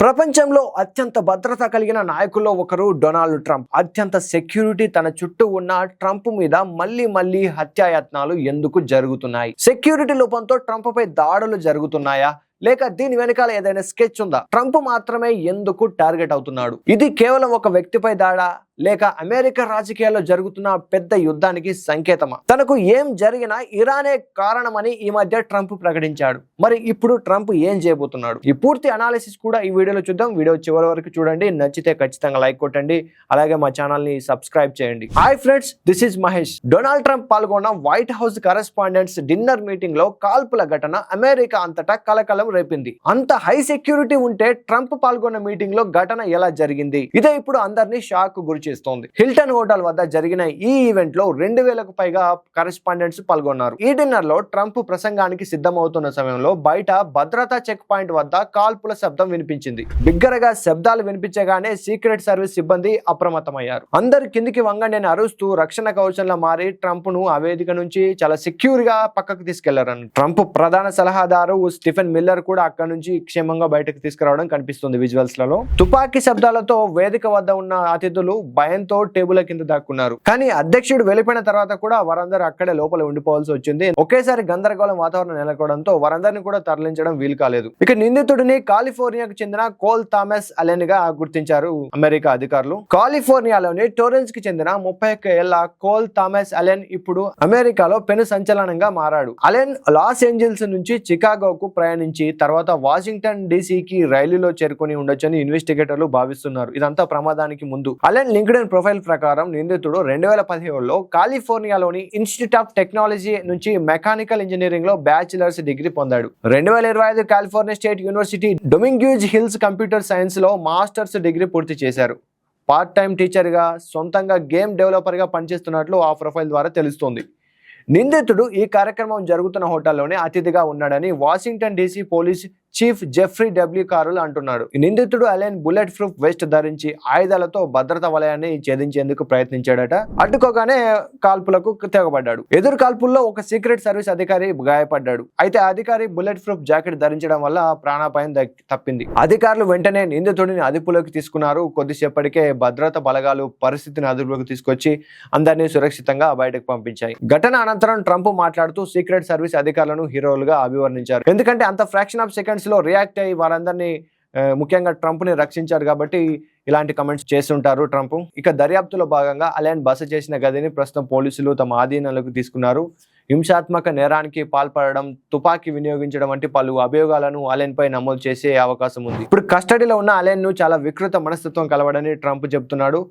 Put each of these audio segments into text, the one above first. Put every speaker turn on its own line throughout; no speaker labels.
ప్రపంచంలో అత్యంత భద్రత కలిగిన నాయకుల్లో ఒకరు డొనాల్డ్ ట్రంప్. అత్యంత సెక్యూరిటీ తన చుట్టూ ఉన్న ట్రంప్ మీద మళ్ళీ హత్యాయత్నాలు ఎందుకు జరుగుతున్నాయి? సెక్యూరిటీ లోపంతో ట్రంప్ పై దాడులు జరుగుతున్నాయా, లేక దీని వెనకాల ఏదైనా స్కెచ్ ఉందా? ట్రంప్ మాత్రమే ఎందుకు టార్గెట్ అవుతున్నాడు? ఇది కేవలం ఒక వ్యక్తిపై దాడా, లేక అమెరికా రాజకీయాల్లో జరుగుతున్న పెద్ద యుద్ధానికి సంకేతమా? తనకు ఏం జరిగినా ఇరానే కారణమని ఈ మధ్య ట్రంప్ ప్రకటించాడు. మరి ఇప్పుడు ట్రంప్ ఏం చేయబోతున్నాడు? ఈ పూర్తి అనాలిసిస్ కూడా ఈ వీడియోలో చూద్దాం. వీడియో చివరి వరకు చూడండి. నచ్చితే ఖచ్చితంగా లైక్ కొట్టండి, అలాగే మా ఛానల్ ని సబ్స్క్రైబ్ చేయండి. Hi friends, this is Mahesh. Donald Trump పాల్గొన్న White House correspondents dinner meeting లో కాల్పుల ఘటన అమెరికా అంతటా కలకలం రేపింది. అంత హై సెక్యూరిటీ ఉంటే ట్రంప్ పాల్గొన్న మీటింగ్ లో ఘటన ఎలా జరిగింది? ఇదే ఇప్పుడు అందరినీ షాక్ గురి చేస్తోంది. హిల్టన్ హోటల్ వద్ద జరిగిన ఈ ఈవెంట్ లో 2000కు పైగా కరెస్పాండెంట్స్ పాల్గొన్నారు. ఈ డిన్నర్ లో ట్రంప్ ప్రసంగానికి సిద్ధమవుతున్న సమయంలో బయట భద్రతా చెక్ పాయింట్ వద్ద కాల్పుల శబ్దం వినిపించింది. బిగ్గరగా శబ్దాలు వినిపించగానే సీక్రెట్ సర్వీస్ సిబ్బంది అప్రమత్తమయ్యారు. అందరు కిందికి వంగండి అని అరుస్తూ రక్షణ కవచంలా మారి ట్రంప్ ను ఆ వేదిక నుంచి చాలా సెక్యూర్ గా పక్కకు తీసుకెళ్లారు. ట్రంప్ ప్రధాన సలహాదారు స్టీఫెన్ మిల్లర్ కూడా అక్కడ నుంచి క్షేమంగా బయటకు తీసుకురావడం కనిపిస్తుంది విజువల్స్ లలో. తుపాకీ శబ్దాలతో వేదిక వద్ద ఉన్న అతిథులు భయంతో టేబుల్ కింద దాక్కున్నారు. కానీ అధ్యక్షుడు వెళ్ళిపోయిన తర్వాత కూడా వారందరూ అక్కడే లోపల ఉండిపోవాల్సి వచ్చింది. ఒకేసారి గందరగోళం వాతావరణం నెలకొనడంతో వారందరినీ కూడా తరలించడం వీలు కాలేదు. ఇక నిందితుడిని కాలిఫోర్నియాకు చెందిన కోల్ థామస్ అలెన్ గా గుర్తించారు అమెరికా అధికారులు. కాలిఫోర్నియాలోని టోరెన్స్ కి చెందిన 31 ఏళ్ల కోల్ థామస్ అలెన్ ఇప్పుడు అమెరికాలో పెను సంచలనంగా మారాడు. అలెన్ లాస్ ఏంజల్స్ నుంచి చికాగోకు ప్రయాణించి తర్వాత వాషింగ్టన్ డీసీకి రైలులో చేరుకుని ఉండొచ్చని ఇన్వెస్టిగేటర్లు భావిస్తున్నారు. ఇదంతా ప్రమాదానికి ముందు. అలెన్ లింక్డ్ఇన్ ప్రొఫైల్ ప్రకారం నిందితుడు 2017లో కాలిఫోర్నియాలోని ఇన్స్టిట్యూట్ ఆఫ్ టెక్నాలజీ నుంచి మెకానికల్ ఇంజనీరింగ్ లో బ్యాచిలర్స్ డిగ్రీ పొందాడు. 2025 California state university Dominguez hills computer science లో మాస్టర్స్ డిగ్రీ పూర్తి చేశారు. పార్ట్ టైం టీచర్ గా, సొంతంగా గేమ్ డెవలపర్ గా పనిచేస్తున్నట్లు ఆ ప్రొఫైల్ ద్వారా తెలుస్తోంది. నిందితుడు ఈ కార్యక్రమం జరుగుతున్న హోటల్లోనే అతిథిగా ఉన్నాడని Washington DC police chief Jeffrey W Carroll అంటున్నాడు. నిందితుడు అలెన్ బుల్లెట్ ప్రూఫ్ వెస్ట్ ధరించి ఆయుధాలతో భద్రతా వలయాన్ని ఛేదించేందుకు ప్రయత్నించాడట. అడ్డుకోగానే కాల్పులకు తెగబడ్డాడు. ఎదురు కాల్పుల్లో ఒక సీక్రెట్ సర్వీస్ అధికారి గాయపడ్డాడు. అయితే ఆ అధికారి బుల్లెట్ ప్రూఫ్ జాకెట్ ధరించడం వల్ల ప్రాణాపాయం తప్పింది. అధికారులు వెంటనే నిందితుడిని అదుపులోకి తీసుకున్నారు. కొద్దిసేపటికే భద్రతా బలగాలు పరిస్థితిని అదుపులోకి తీసుకొచ్చి అందరినీ సురక్షితంగా బయటకు పంపించాయి. ఘటన అనంతరం ట్రంప్ మాట్లాడుతూ సీక్రెట్ సర్వీస్ అధికారులను హీరోలుగా అభివర్ణించారు. ఎందుకంటే అంత ఫ్రాక్షన్ ఆఫ్ సెకండ్స్ లో రియాక్ట్ అయ్యి వారందరినీ ముఖ్యంగా ట్రంప్ ని రక్షించారు కాబట్టి ఇలాంటి కమెంట్స్ చేస్తుంటారు ట్రంప్. ఇక దర్యాప్తులో భాగంగా అలెన్ బస చేసిన గదిని ప్రస్తుతం పోలీసులు తమ ఆధీనంలోకి తీసుకున్నారు. హింసాత్మక నేరానికి పాల్పడడం, తుపాకీ వినియోగించడం వంటి పలు అభియోగాలను అలెన్ పై నమోదు చేసే అవకాశం ఉంది. ఇప్పుడు కస్టడీలో ఉన్న అలెన్ ను చాలా వికృత మనస్తత్వం కలవడని ట్రంప్ చెబుతున్నాడు.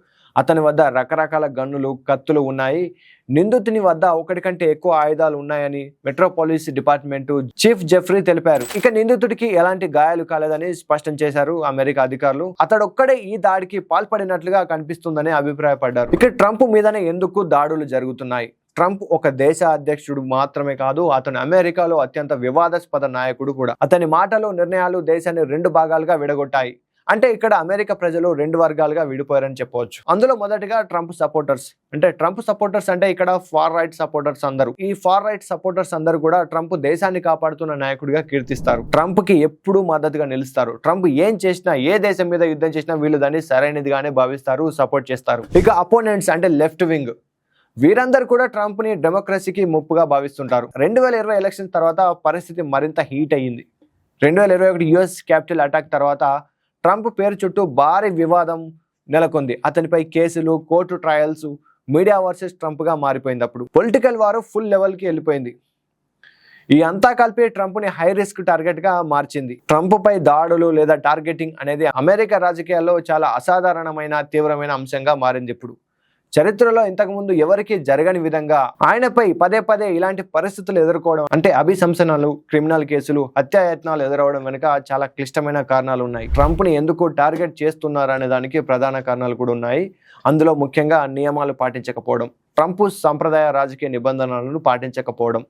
అతని వద్ద రకరకాల గన్నులు, కత్తులు ఉన్నాయి. నిందితుని వద్ద ఒకటి కంటే ఎక్కువ ఆయుధాలు ఉన్నాయని మెట్రోపాలిస్ డిపార్ట్మెంట్ చీఫ్ జెఫ్రీ తెలిపారు. ఇక నిందితుడికి ఎలాంటి గాయాలు కాలేదని స్పష్టం చేశారు అమెరికా అధికారులు. అతడొక్కడే ఈ దాడికి పాల్పడినట్లుగా కనిపిస్తుందని అభిప్రాయపడ్డారు. ఇక ట్రంప్ మీదనే ఎందుకు దాడులు జరుగుతున్నాయి? ట్రంప్ ఒక దేశ అధ్యక్షుడు మాత్రమే కాదు, అతను అమెరికాలో అత్యంత వివాదాస్పద నాయకుడు కూడా. అతని మాటలు, నిర్ణయాలు దేశాన్ని 2 భాగాలుగా విడగొట్టాయి. అంటే ఇక్కడ అమెరికా ప్రజలు 2 వర్గాలుగా విడిపోయారని చెప్పవచ్చు. అందులో మొదటిగా ట్రంప్ సపోర్టర్స్ అంటే ఇక్కడ ఫార్ రైట్ సపోర్టర్స్ అందరూ. ఈ ఫార్ రైట్ సపోర్టర్స్ అందరూ కూడా ట్రంప్ దేశాన్ని కాపాడుతున్న నాయకుడిగా కీర్తిస్తారు. ట్రంప్ కి ఎప్పుడూ మద్దతుగా నిలుస్తారు. ట్రంప్ ఏం చేసినా, ఏ దేశం మీద యుద్ధం చేసినా వీళ్ళు దాన్ని సరైనదిగానే భావిస్తారు, సపోర్ట్ చేస్తారు. ఇక అపోనెంట్స్ అంటే లెఫ్ట్ వింగ్, వీరందరూ కూడా ట్రంప్ ని డెమోక్రసీకి ముప్పుగా భావిస్తుంటారు. 2020 ఎలక్షన్ తర్వాత పరిస్థితి మరింత హీట్ అయ్యింది. 2021 యుఎస్ క్యాపిటల్ అటాక్ తర్వాత ట్రంప్ పేరు చుట్టూ భారీ వివాదం నెలకొంది. అతనిపై కేసులు, court trials, media versus Trump గా మారిపోయింది. అప్పుడు పొలిటికల్ వారు ఫుల్ లెవెల్ కి వెళ్ళిపోయింది. ఈ అంతా కలిపి ట్రంప్ ని హై రిస్క్ టార్గెట్ గా మార్చింది. ట్రంప్ పై దాడులు లేదా టార్గెటింగ్ అనేది అమెరికా రాజకీయాల్లో చాలా అసాధారణమైన, తీవ్రమైన అంశంగా మారింది. ఇప్పుడు చరిత్రలో ఇంతకుముందు ఎవరికి జరగని విధంగా ఆయనపై పదే ఇలాంటి పరిస్థితులు ఎదుర్కోవడం, అంటే అభిశంసనలు, క్రిమినల్ కేసులు, హత్యాయత్నాలు ఎదురవడం వెనుక చాలా క్లిష్టమైన కారణాలు ఉన్నాయి. ట్రంప్ ని ఎందుకు టార్గెట్ చేస్తున్నారు అనే దానికి ప్రధాన కారణాలు కూడా ఉన్నాయి. అందులో ముఖ్యంగా నియమాలు పాటించకపోవడం, ట్రంప్ సంప్రదాయ రాజకీయ నిబంధనలను పాటించకపోవడం,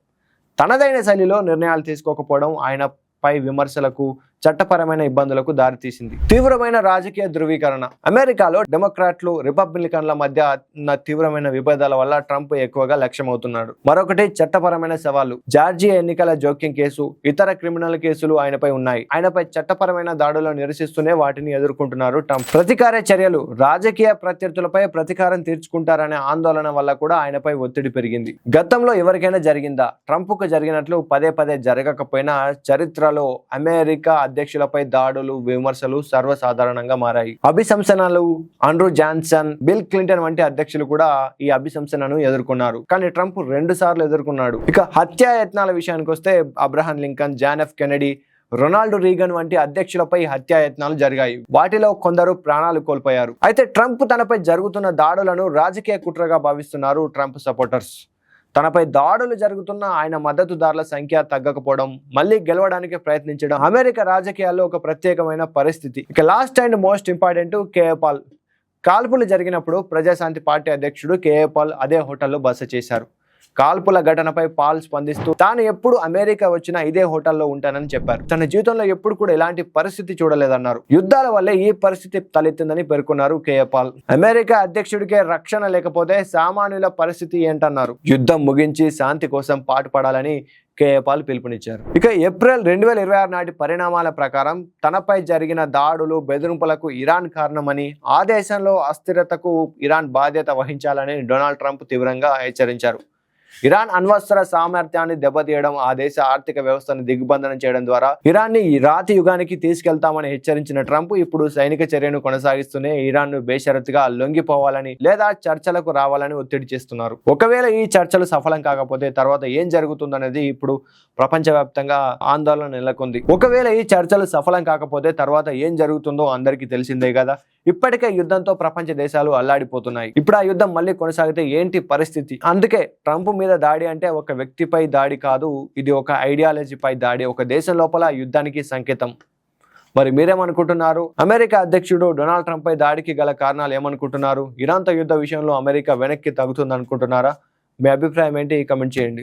తనదైన శైలిలో నిర్ణయాలు తీసుకోకపోవడం, ఆయనపై విమర్శలకు చట్టపరమైన ఇబ్బందులకు దారితీసింది. తీవ్రమైన రాజకీయ ధృవీకరణ. అమెరికాలో డెమోక్రాట్లు రిపబ్లికన్ల మధ్య ఉన్న తీవ్రమైన విభేదాల వల్ల ట్రంప్ ఎక్కువగా లక్ష్యమవుతున్నాడు. మరొకటి చట్టపరమైన సవాళ్లు. జార్జియా ఎన్నికల జోక్యం కేసు, ఇతర క్రిమినల్ కేసులు ఆయనపై ఉన్నాయి. ఆయనపై చట్టపరమైన దాడులను నిరసిస్తూనే వాటిని ఎదుర్కొంటున్నారు ట్రంప్. ప్రతీకార చర్యలు. రాజకీయ ప్రత్యర్థులపై ప్రతీకారం తీర్చుకుంటారనే ఆందోళన వల్ల కూడా ఆయనపై ఒత్తిడి పెరిగింది. గతంలో ఎవరికైనా జరిగిందా? ట్రంప్ కు జరిగినట్లు పదే పదే జరగకపోయినా చరిత్రలో అమెరికా అధ్యక్షులపై దాడులు, విమర్శలు సర్వసాధారణంగా మారాయి. అభిశంసనలు. ఆండ్రూ జాన్సన్, బిల్ క్లింటన్ వంటి అధ్యక్షులు కూడా ఈ అభిశంసనను ఎదుర్కొన్నారు. కానీ ట్రంప్ 2 సార్లు ఎదుర్కొన్నాడు. ఇక హత్యాయత్నాల విషయానికి వస్తే Abraham Lincoln, John F Kennedy, Ronald Reagan వంటి అధ్యక్షులపై హత్యాయత్నాలు జరిగాయి. వాటిలో కొందరు ప్రాణాలు కోల్పోయారు. అయితే ట్రంప్ తనపై జరుగుతున్న దాడులను రాజకీయ కుట్రగా భావిస్తున్నారు ట్రంప్ సపోర్టర్స్. తనపై దాడులు జరుగుతున్న ఆయన మద్దతుదారుల సంఖ్య తగ్గకపోవడం, మళ్ళీ గెలవడానికి ప్రయత్నించడం అమెరికా రాజకీయాల్లో ఒక ప్రత్యేకమైన పరిస్థితి. ఇక last and most important KA Paul. కాల్పులు జరిగినప్పుడు ప్రజాశాంతి పార్టీ అధ్యక్షుడు కేఏ పాల్ అదే హోటల్లో బస చేశారు. కాల్పుల ఘటనపై పాల్ స్పందిస్తూ తాను ఎప్పుడు అమెరికా వచ్చినా ఇదే హోటల్లో ఉంటానని చెప్పారు. తన జీవితంలో ఎప్పుడు కూడా ఇలాంటి పరిస్థితి చూడలేదన్నారు. యుద్ధాల వల్లే ఈ పరిస్థితి తలెత్తిందని పేర్కొన్నారు కేఏ పాల్. అమెరికా అధ్యక్షుడికే రక్షణ లేకపోతే సామాన్యుల పరిస్థితి ఏంటన్నారు. యుద్ధం ముగించి శాంతి కోసం పాటుపడాలని కేఏ పాల్ పిలుపునిచ్చారు. ఇక ఏప్రిల్ 2026 నాటి పరిణామాల ప్రకారం తనపై జరిగిన దాడులు, బెదిరింపులకు ఇరాన్ కారణమని, ఆ దేశంలో అస్థిరతకు ఇరాన్ బాధ్యత వహించాలని డొనాల్డ్ ట్రంప్ తీవ్రంగా హెచ్చరించారు. ఇరాన్ అణ్వస్త్ర సామర్థ్యాన్ని దెబ్బతీయడం, ఆ దేశ ఆర్థిక వ్యవస్థను దిగ్బంధనం చేయడం ద్వారా ఇరాన్ని ఈ రాతి యుగానికి తీసుకెళ్తామని హెచ్చరించిన ట్రంప్ ఇప్పుడు సైనిక చర్యను కొనసాగిస్తూనే ఇరాన్ను బేషరతుగా లొంగిపోవాలని లేదా చర్చలకు రావాలని ఒత్తిడి చేస్తున్నారు. ఒకవేళ ఈ చర్చలు సఫలం కాకపోతే తర్వాత ఏం జరుగుతుందనేది ఇప్పుడు ప్రపంచవ్యాప్తంగా ఆందోళన నెలకొంది. ఒకవేళ ఈ చర్చలు సఫలం కాకపోతే తర్వాత ఏం జరుగుతుందో అందరికీ తెలిసిందే కదా. ఇప్పటికే యుద్ధంతో ప్రపంచ దేశాలు అల్లాడిపోతున్నాయి. ఇప్పుడు ఆ యుద్ధం మళ్ళీ కొనసాగితే ఏంటి పరిస్థితి? అందుకే ట్రంప్ మీద దాడి అంటే ఒక వ్యక్తిపై దాడి కాదు, ఇది ఒక ఐడియాలజీపై దాడి, ఒక దేశం లోపల యుద్ధానికి సంకేతం. మరి మీరేమనుకుంటున్నారు? అమెరికా అధ్యక్షుడు డొనాల్డ్ ట్రంప్ పై దాడికి గల కారణాలు ఏమనుకుంటున్నారు? ఇరాన్తో యుద్ధ విషయంలో అమెరికా వెనక్కి తగ్గుతుంది అనుకుంటున్నారా? మీ అభిప్రాయం ఏంటి? కామెంట్ చేయండి.